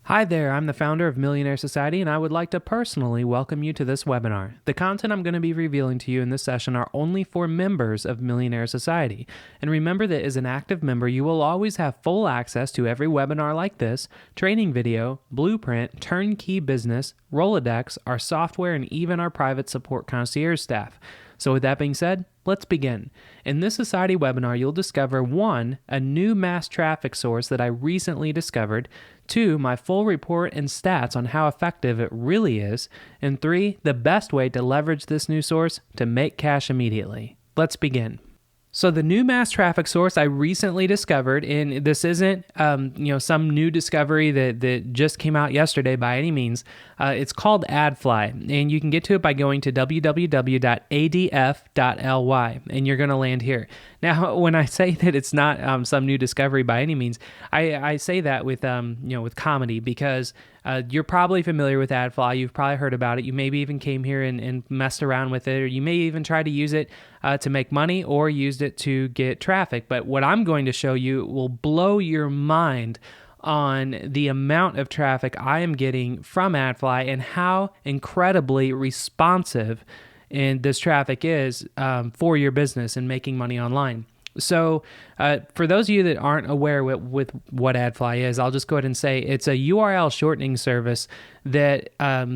Hi there, I'm the founder of Millionaire Society, and I would like to personally welcome you to this webinar. The content I'm going to be revealing to you in this session are only for members of Millionaire Society. And remember that as an active member, you will always have full access to every webinar like this, training video, blueprint, turnkey business, Rolodex, our software, and even our private support concierge staff. So with that being said, let's begin. In this Society webinar, you'll discover 1, a new mass traffic source that I recently discovered, 2, my full report and stats on how effective it really is, and 3, the best way to leverage this new source to make cash immediately. Let's begin. So the new mass traffic source I recently discovered, and this isn't some new discovery that just came out yesterday by any means. It's called AdFly, and you can get to it by going to www.adf.ly, and you're going to land here. Now, when I say that it's not some new discovery by any means, I say that with with comedy because you're probably familiar with AdFly. You've probably heard about it. You maybe even came here and messed around with it, or you may even try to use it to make money or used it to get traffic. But what I'm going to show you will blow your mind on the amount of traffic I am getting from AdFly and how incredibly responsive this traffic is for your business and making money online. So for those of you that aren't aware with what AdFly is, I'll just go ahead and say it's a URL shortening service that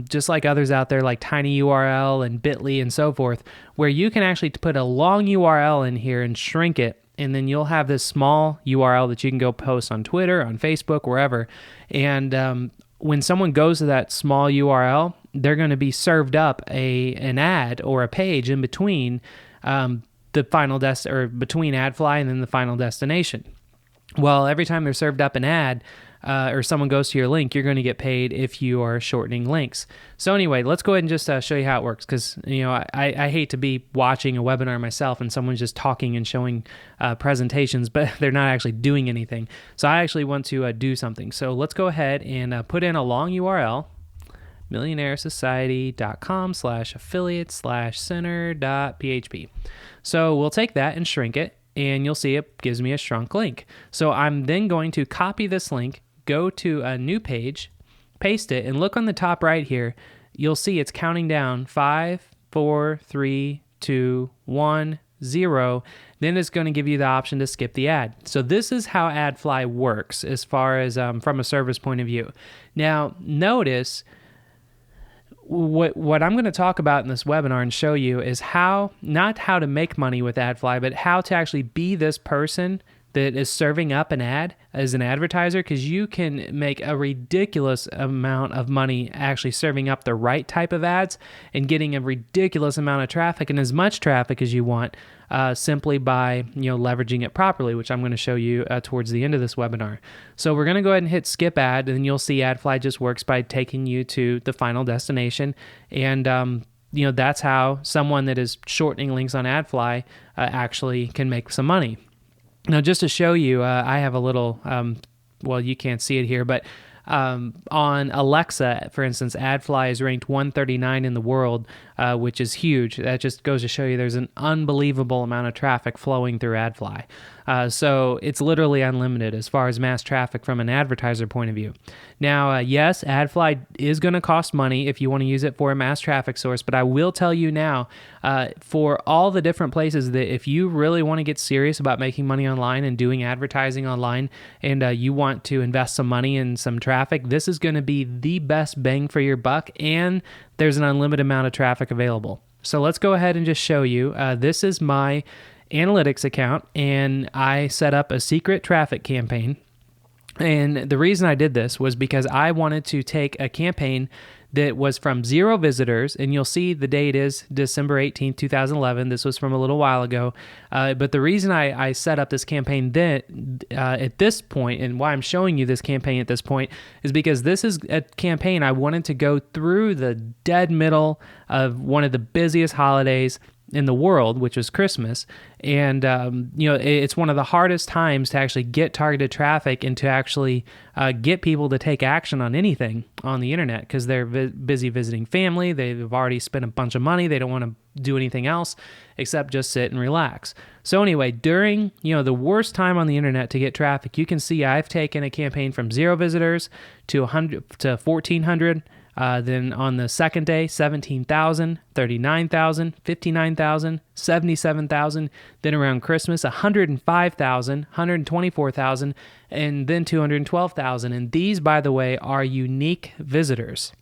just like others out there like TinyURL and Bitly and so forth, where you can actually put a long URL in here and shrink it, and then you'll have this small URL that you can go post on Twitter, on Facebook, wherever. And when someone goes to that small URL, they're going to be served up an ad or a page in between the final between AdFly and then the final destination. Well, every time they're served up an ad or someone goes to your link, you're going to get paid if you are shortening links. So anyway, let's go ahead and just show you how it works, because I hate to be watching a webinar myself and someone's just talking and showing presentations, but they're not actually doing anything. So I actually want to do something. So let's go ahead and put in a long URL. millionairesociety.com/affiliate/center.php. So we'll take that and shrink it, and you'll see it gives me a shrunk link. So I'm then going to copy this link, go to a new page, paste it, and look on the top right here. You'll see it's counting down 5, 4, 3, 2, 1, 0. Then it's going to give you the option to skip the ad. So this is how AdFly works as far as from a service point of view. Now, notice what I'm going to talk about in this webinar and show you is not how to make money with AdFly, but how to actually be this person that is serving up an ad as an advertiser, because you can make a ridiculous amount of money actually serving up the right type of ads and getting a ridiculous amount of traffic and as much traffic as you want simply by leveraging it properly, which I'm going to show you towards the end of this webinar. So we're going to go ahead and hit skip ad, and then you'll see AdFly just works by taking you to the final destination. And that's how someone that is shortening links on AdFly actually can make some money. Now, just to show you, I have a little, you can't see it here, but on Alexa, for instance, AdFly is ranked 139 in the world, which is huge. That just goes to show you there's an unbelievable amount of traffic flowing through AdFly. So it's literally unlimited as far as mass traffic from an advertiser point of view. Now, yes, AdFly is going to cost money if you want to use it for a mass traffic source, but I will tell you now, for all the different places that if you really want to get serious about making money online and doing advertising online, and you want to invest some money in some traffic, this is going to be the best bang for your buck, and there's an unlimited amount of traffic available. So let's go ahead and just show you. This is my analytics account, and I set up a secret traffic campaign. And the reason I did this was because I wanted to take a campaign that was from 0 visitors, and you'll see the date is December 18th, 2011. This was from a little while ago. But the reason I set up this campaign then at this point, and why I'm showing you this campaign at this point, is because this is a campaign I wanted to go through the dead middle of one of the busiest holidays in the world, which was Christmas. And, it's one of the hardest times to actually get targeted traffic and to actually get people to take action on anything on the internet, because they're busy visiting family. They've already spent a bunch of money. They don't want to do anything else except just sit and relax. So anyway, during, the worst time on the internet to get traffic, you can see I've taken a campaign from 0 visitors to 100 to 1,400. Then on the second day, 17,000, 39,000, 59,000, 77,000. Then around Christmas, 105,000, 124,000, and then 212,000. And these, by the way, are unique visitors.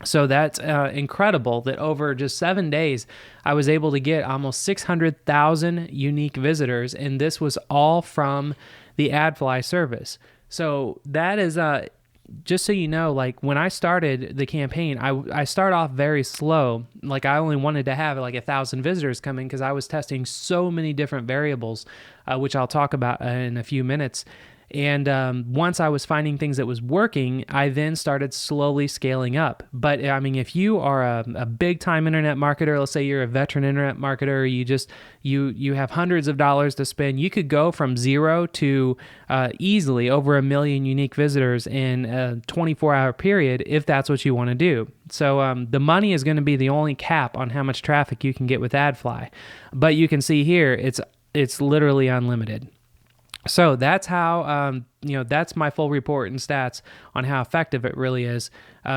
So that's incredible that over just 7 days, I was able to get almost 600,000 unique visitors. And this was all from the AdFly service. So that is just so you know, like when I started the campaign, I start off very slow. Like I only wanted to have like 1,000 visitors come in because I was testing so many different variables, which I'll talk about in a few minutes. And once I was finding things that was working, I then started slowly scaling up. But I mean, if you are a big time internet marketer, let's say you're a veteran internet marketer, you have hundreds of dollars to spend, you could go from 0 to easily over 1 million unique visitors in a 24-hour period if that's what you want to do. So the money is going to be the only cap on how much traffic you can get with AdFly. But you can see here, it's literally unlimited. So that's how, that's my full report and stats on how effective it really is.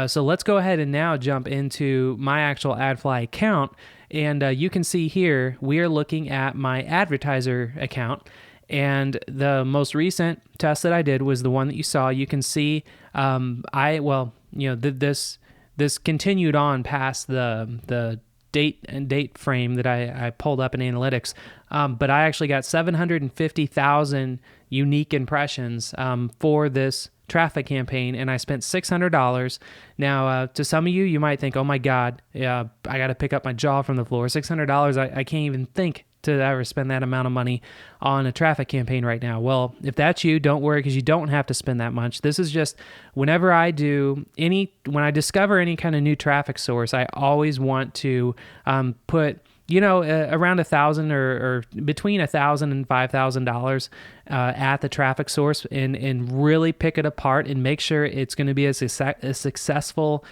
So let's go ahead and now jump into my actual AdFly account. And you can see here, we are looking at my advertiser account. And the most recent test that I did was the one that you saw. You can see, this continued on past the date frame that I pulled up in analytics. But I actually got 750,000 unique impressions for this traffic campaign, and I spent $600. Now, to some of you, you might think, oh my God, I got to pick up my jaw from the floor. $600, I can't even think to ever spend that amount of money on a traffic campaign right now. Well, if that's you, don't worry, because you don't have to spend that much. This is just whenever when I discover any kind of new traffic source, I always want to put around $1,000 or between $1,000 and $5,000 at the traffic source, and really pick it apart and make sure it's going to be a successful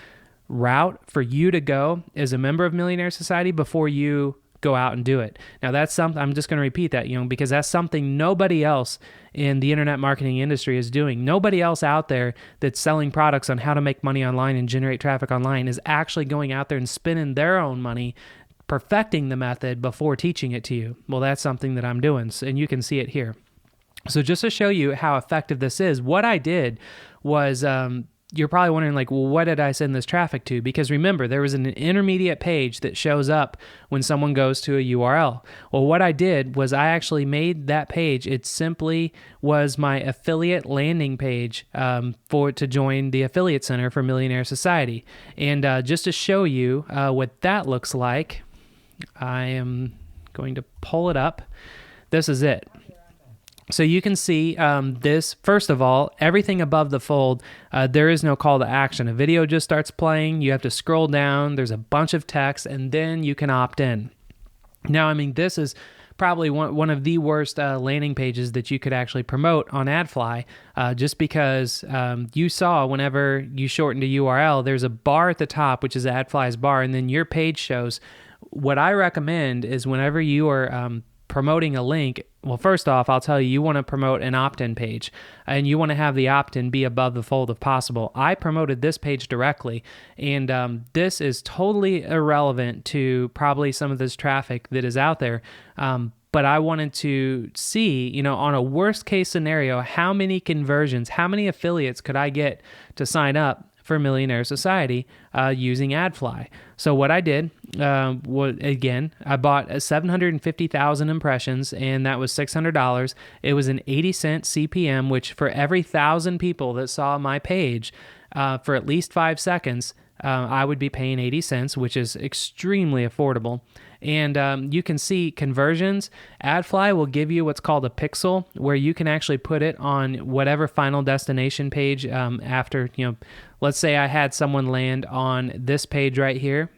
route for you to go as a member of Millionaire Society before you go out and do it. Now that's something, I'm just going to repeat that, because that's something nobody else in the internet marketing industry is doing. Nobody else out there that's selling products on how to make money online and generate traffic online is actually going out there and spending their own money perfecting the method before teaching it to you. Well, that's something that I'm doing, and you can see it here. So just to show you how effective this is, what I did was, you're probably wondering, like, well, what did I send this traffic to? Because remember, there was an intermediate page that shows up when someone goes to a URL. Well, what I did was I actually made that page. It simply was my affiliate landing page to join the Affiliate Center for Millionaire Society. And just to show you what that looks like, I am going to pull it up. This is it. So you can see this, first of all, everything above the fold, there is no call to action. A video just starts playing, you have to scroll down, there's a bunch of text, and then you can opt in. Now, I mean, this is probably one of the worst landing pages that you could actually promote on AdFly, just because you saw whenever you shortened a URL, there's a bar at the top, which is AdFly's bar, and then your page shows. What I recommend is whenever you are promoting a link, well, first off, I'll tell you want to promote an opt-in page, and you want to have the opt-in be above the fold if possible. I promoted this page directly, and this is totally irrelevant to probably some of this traffic that is out there. But I wanted to see, on a worst case scenario, how many conversions, how many affiliates could I get to sign up for Millionaire Society using AdFly. So what I did was, again, I bought 750,000 impressions, and that was $600. It was an 80-cent CPM, which for every 1,000 people that saw my page for at least 5 seconds, I would be paying 80 cents, which is extremely affordable. And you can see conversions. AdFly will give you what's called a pixel, where you can actually put it on whatever final destination page after, let's say I had someone land on this page right here.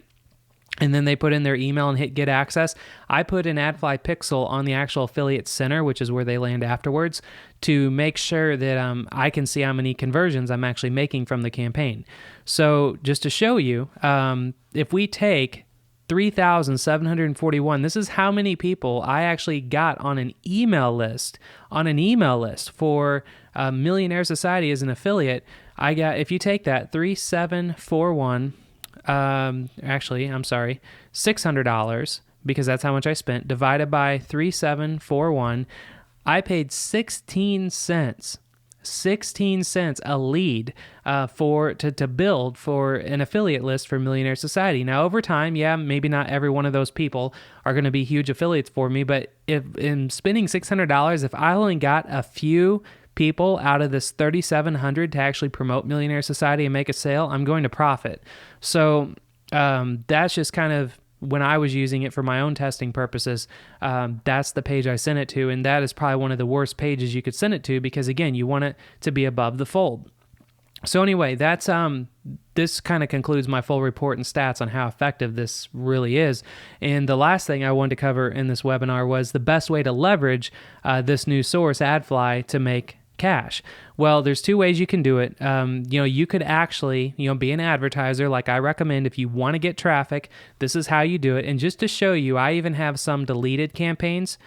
and then they put in their email and hit get access. I put an AdFly pixel on the actual affiliate center, which is where they land afterwards, to make sure that I can see how many conversions I'm actually making from the campaign. So just to show you, if we take 3,741, this is how many people I actually got on an email list for Millionaire Society as an affiliate. I got, if you take that 3,741, actually, I'm sorry, $600, because that's how much I spent, divided by 3,741, I paid 16 cents a lead to build for an affiliate list for Millionaire Society. Now, over time, yeah, maybe not every one of those people are going to be huge affiliates for me, but if in spending $600, if I only got a few people out of this 3,700 to actually promote Millionaire Society and make a sale, I'm going to profit. So that's just kind of when I was using it for my own testing purposes. That's the page I sent it to, and that is probably one of the worst pages you could send it to, because again, you want it to be above the fold. So anyway, that's this kind of concludes my full report and stats on how effective this really is. And the last thing I wanted to cover in this webinar was the best way to leverage this new source, AdFly, to make cash. Well, there's two ways you can do it. You could actually, be an advertiser like I recommend. If you want to get traffic, this is how you do it. And just to show you, I even have some deleted campaigns,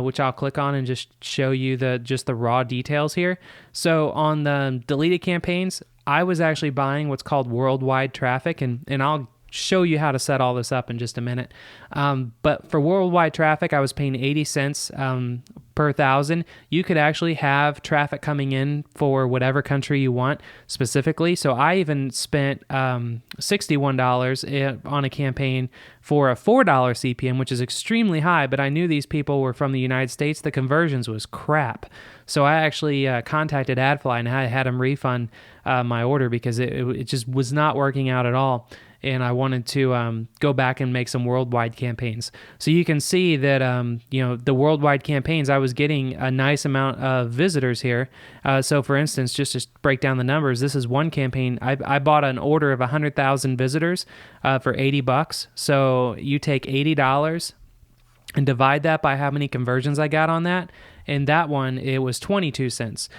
which I'll click on and just show you the raw details here. So on the deleted campaigns, I was actually buying what's called worldwide traffic, and I'll show you how to set all this up in just a minute. But for worldwide traffic, I was paying 80 cents per thousand. You could actually have traffic coming in for whatever country you want specifically. So I even spent $61 on a campaign for a $4 CPM, which is extremely high, but I knew these people were from the United States. The conversions was crap. So I actually contacted AdFly and I had them refund my order because it just was not working out at all. And I wanted to go back and make some worldwide campaigns. So you can see that, the worldwide campaigns, I was getting a nice amount of visitors here. So for instance, just to break down the numbers, this is one campaign. I bought an order of 100,000 visitors for $80. So you take $80 and divide that by how many conversions I got on that. And that one, it was 22 cents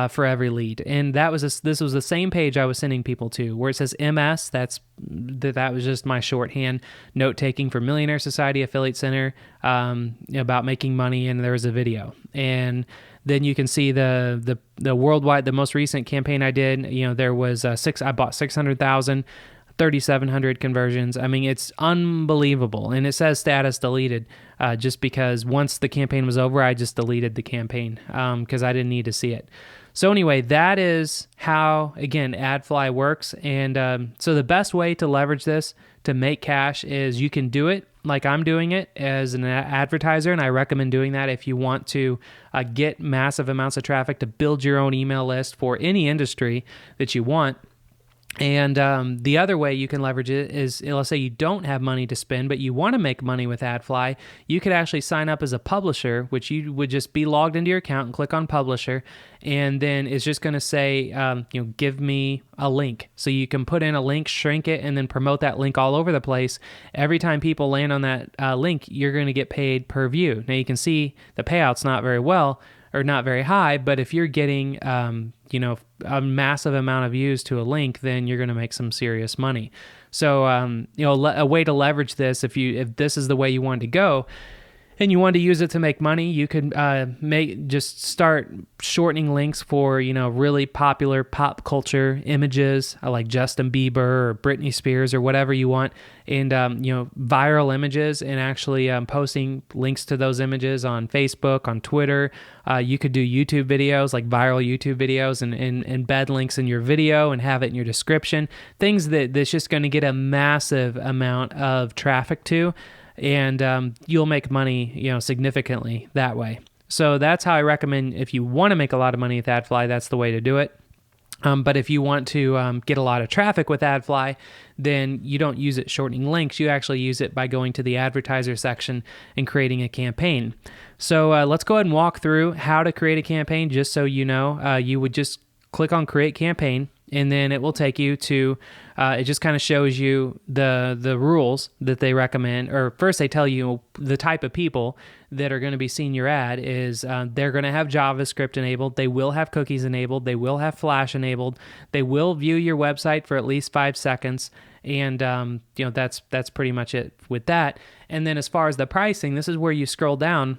for every lead. And this was the same page I was sending people to, where it says MS. That was just my shorthand note taking for Millionaire Society Affiliate Center about making money, and there was a video. And then you can see the worldwide, the most recent campaign I did. There was I bought 600,000. 3,700 conversions. I mean, it's unbelievable. And it says status deleted just because once the campaign was over, I just deleted the campaign because I didn't need to see it. So anyway, that is how, again, AdFly works. And so the best way to leverage this to make cash is you can do it like I'm doing it as an advertiser, and I recommend doing that if you want to get massive amounts of traffic to build your own email list for any industry that you want. And the other way you can leverage it is, let's say you don't have money to spend, but you want to make money with AdFly, you could actually sign up as a publisher, which you would just be logged into your account and click on publisher, and then it's just going to say, give me a link. So you can put in a link, shrink it, and then promote that link all over the place. Every time people land on that link, you're going to get paid per view. Now you can see the payout's not very high, but if you're getting, a massive amount of views to a link, then you're going to make some serious money. So, a way to leverage this, if this is the way you want to go, and you want to use it to make money, you could just start shortening links for really popular pop culture images like Justin Bieber or Britney Spears or whatever you want, and viral images, and actually posting links to those images on Facebook, on Twitter. You could do YouTube videos, like viral YouTube videos, and embed links in your video and have it in your description. Things that's just going to get a massive amount of traffic to. And you'll make money, significantly that way. So that's how I recommend, if you want to make a lot of money with AdFly, that's the way to do it. But if you want to get a lot of traffic with AdFly, then you don't use it shortening links. You actually use it by going to the advertiser section and creating a campaign. So let's go ahead and walk through how to create a campaign. Just so you know, you would just click on Create Campaign, and then it will take you to, it just kind of shows you the rules that they recommend. Or first they tell you the type of people that are going to be seeing your ad is they're going to have JavaScript enabled, they will have cookies enabled, they will have Flash enabled, they will view your website for at least 5 seconds, and that's pretty much it with that. And then as far as the pricing, this is where you scroll down.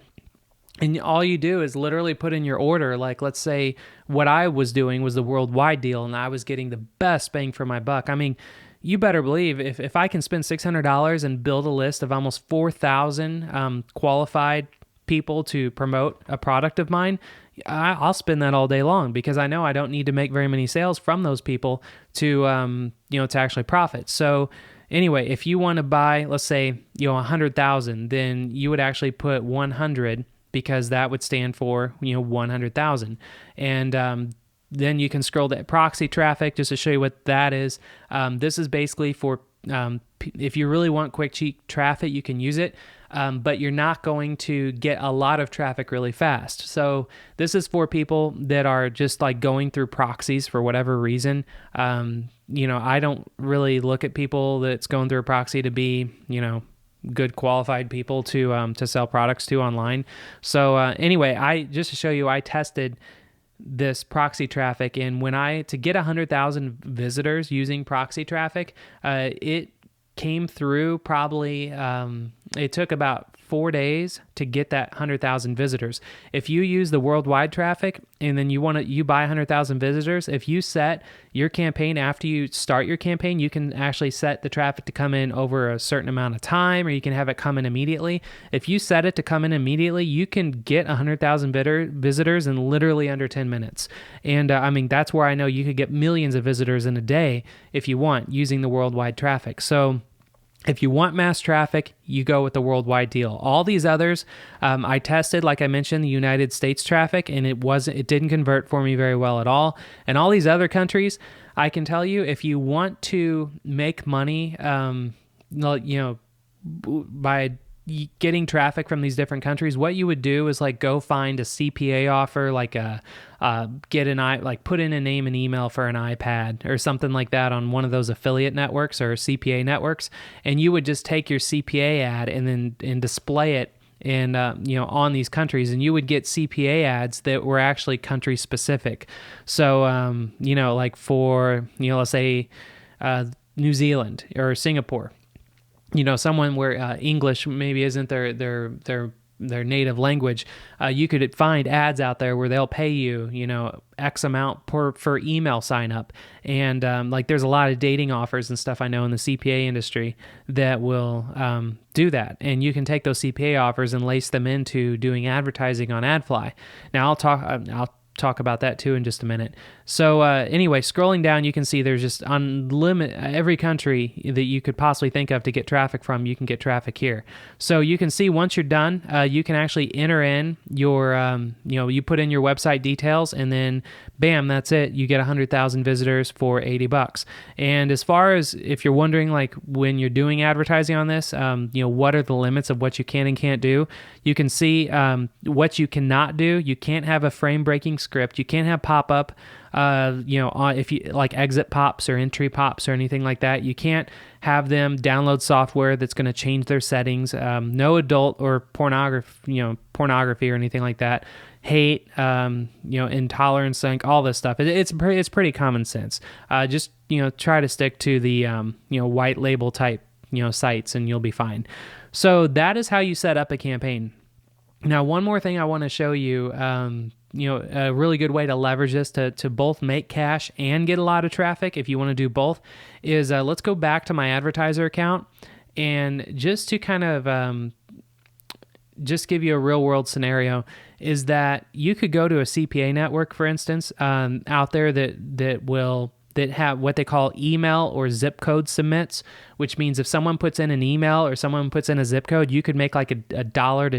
And all you do is literally put in your order. Like, let's say what I was doing was the worldwide deal, and I was getting the best bang for my buck. I mean, you better believe if I can spend $600 and build a list of almost 4,000 qualified people to promote a product of mine, I'll spend that all day long, because I know I don't need to make very many sales from those people to to actually profit. So anyway, if you want to buy, let's say 100,000, then you would actually put 100, because that would stand for 100,000. And then you can scroll to proxy traffic just to show you what that is. This is basically for if you really want quick, cheap traffic, you can use it, but you're not going to get a lot of traffic really fast. So this is for people that are just like going through proxies for whatever reason. I don't really look at people that's going through a proxy to be, good qualified people to sell products to online. So anyway, I just to show you, I tested this proxy traffic, and to get 100,000 visitors using proxy traffic, it came through probably it took about 4 days to get that 100,000 visitors. If you use the worldwide traffic and then you buy 100,000 visitors, if you set your campaign after you start your campaign, you can actually set the traffic to come in over a certain amount of time, or you can have it come in immediately. If you set it to come in immediately, you can get 100,000 visitors in literally under 10 minutes. And that's where I know you could get millions of visitors in a day if you want, using the worldwide traffic. So if you want mass traffic, you go with the worldwide deal. All these others, I tested, like I mentioned, the United States traffic, and it didn't convert for me very well at all. And all these other countries, I can tell you, if you want to make money, by getting traffic from these different countries, what you would do is like go find a CPA offer, like put in a name and email for an iPad or something like that on one of those affiliate networks or CPA networks, and you would just take your CPA ad and display it on these countries, and you would get CPA ads that were actually country specific. So like for let's say New Zealand or Singapore. Someone where English maybe isn't their native language, you could find ads out there where they'll pay you, X amount for email sign up. And there's a lot of dating offers and stuff I know in the CPA industry that will do that. And you can take those CPA offers and lace them into doing advertising on AdFly. Now I'll talk about that too in just a minute. So anyway, scrolling down, you can see there's just unlimited, every country that you could possibly think of to get traffic from, you can get traffic here. So you can see once you're done, you can actually enter in your, you put in your website details, and then bam, that's it. You get 100,000 visitors for $80. And as far as if you're wondering, like when you're doing advertising on this, what are the limits of what you can and can't do? You can see what you cannot do. You can't have a frame breaking script. You can't have pop-up, if you like exit pops or entry pops or anything like that. You can't have them download software that's going to change their settings. No adult or pornography or anything like that. Hate, intolerance, all this stuff. It's pretty common sense. Just try to stick to the white label type sites, and you'll be fine. So that is how you set up a campaign. Now, one more thing I want to show you, a really good way to leverage this to both make cash and get a lot of traffic, if you want to do both, is let's go back to my advertiser account, and just to kind of just give you a real world scenario, is that you could go to a CPA network, for instance, out there that have what they call email or zip code submits, which means if someone puts in an email or someone puts in a zip code, you could make like $1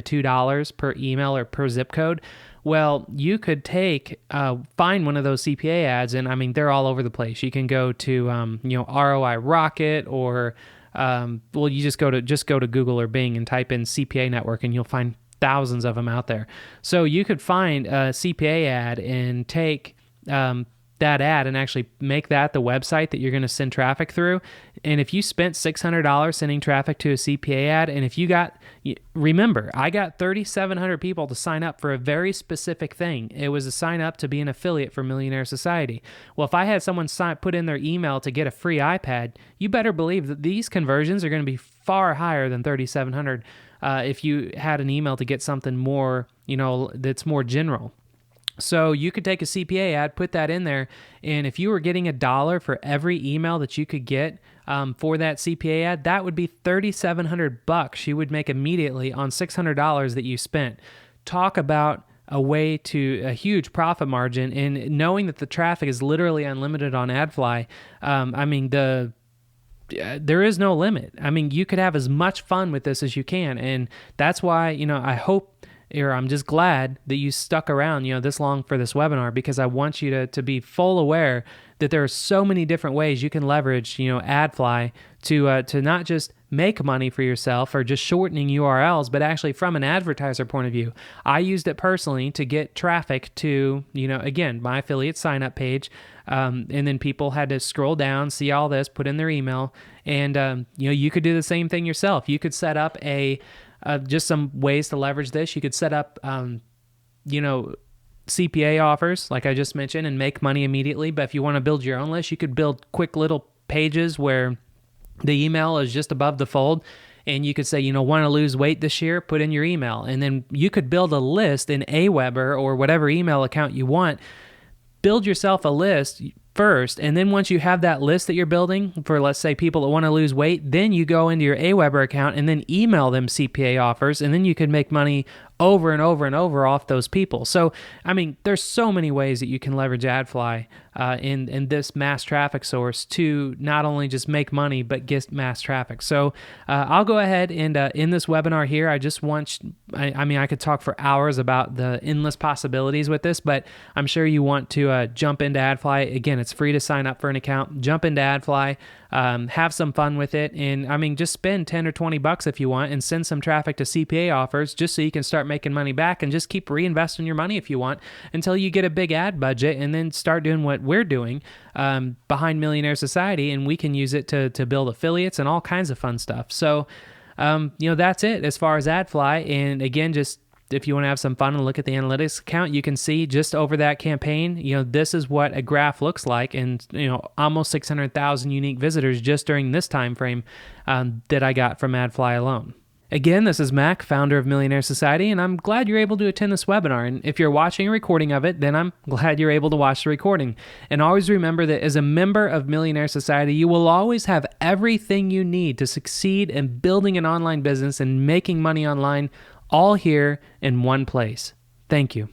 to $2 per email or per zip code. Well, you could find one of those CPA ads, and they're all over the place. You can go to ROI Rocket, or you just go to Google or Bing and type in CPA network, and you'll find thousands of them out there. So you could find a CPA ad and take that ad and actually make that the website that you're going to send traffic through. And if you spent $600 sending traffic to a CPA ad, and if you got, remember, I got 3,700 people to sign up for a very specific thing. It was a sign up to be an affiliate for Millionaire Society. Well, if I had someone put in their email to get a free iPad, you better believe that these conversions are going to be far higher than 3,700 if you had an email to get something more, that's more general. So you could take a CPA ad, put that in there, and if you were getting $1 for every email that you could get for that CPA ad, that would be $3,700 you would make immediately on $600 that you spent. Talk about a huge profit margin, and knowing that the traffic is literally unlimited on AdFly. There is no limit. I mean, you could have as much fun with this as you can, and that's why I hope. Or I'm just glad that you stuck around, this long for this webinar, because I want you to be full aware that there are so many different ways you can leverage, AdFly to not just make money for yourself or just shortening URLs, but actually from an advertiser point of view. I used it personally to get traffic to, again, my affiliate sign up page. And then people had to scroll down, see all this, put in their email, and, you could do the same thing yourself. You could set up just some ways to leverage this. You could set up, CPA offers, like I just mentioned, and make money immediately. But if you want to build your own list, you could build quick little pages where the email is just above the fold. And you could say, want to lose weight this year? Put in your email. And then you could build a list in Aweber or whatever email account you want. Build yourself a list first, and then once you have that list that you're building for, let's say, people that want to lose weight, then you go into your Aweber account and then email them CPA offers, and then you can make money over and over and over off those people. So, there's so many ways that you can leverage AdFly in this mass traffic source to not only just make money, but get mass traffic. So I'll go ahead and in this webinar here, I just want, I could talk for hours about the endless possibilities with this, but I'm sure you want to jump into AdFly. Again, it's free to sign up for an account. Jump into AdFly. Have some fun with it, and just spend $10 or $20 if you want, and send some traffic to CPA offers just so you can start making money back, and just keep reinvesting your money if you want until you get a big ad budget, and then start doing what we're doing behind Millionaire Society, and we can use it to build affiliates and all kinds of fun stuff. So, that's it as far as AdFly. And again, just if you want to have some fun and look at the analytics account, you can see just over that campaign, this is what a graph looks like, and almost 600,000 unique visitors just during this time frame that I got from AdFly alone. Again, this is Mac, founder of Millionaire Society, and I'm glad you're able to attend this webinar. And if you're watching a recording of it, then I'm glad you're able to watch the recording. And always remember that as a member of Millionaire Society, you will always have everything you need to succeed in building an online business and making money online, all here in one place. Thank you.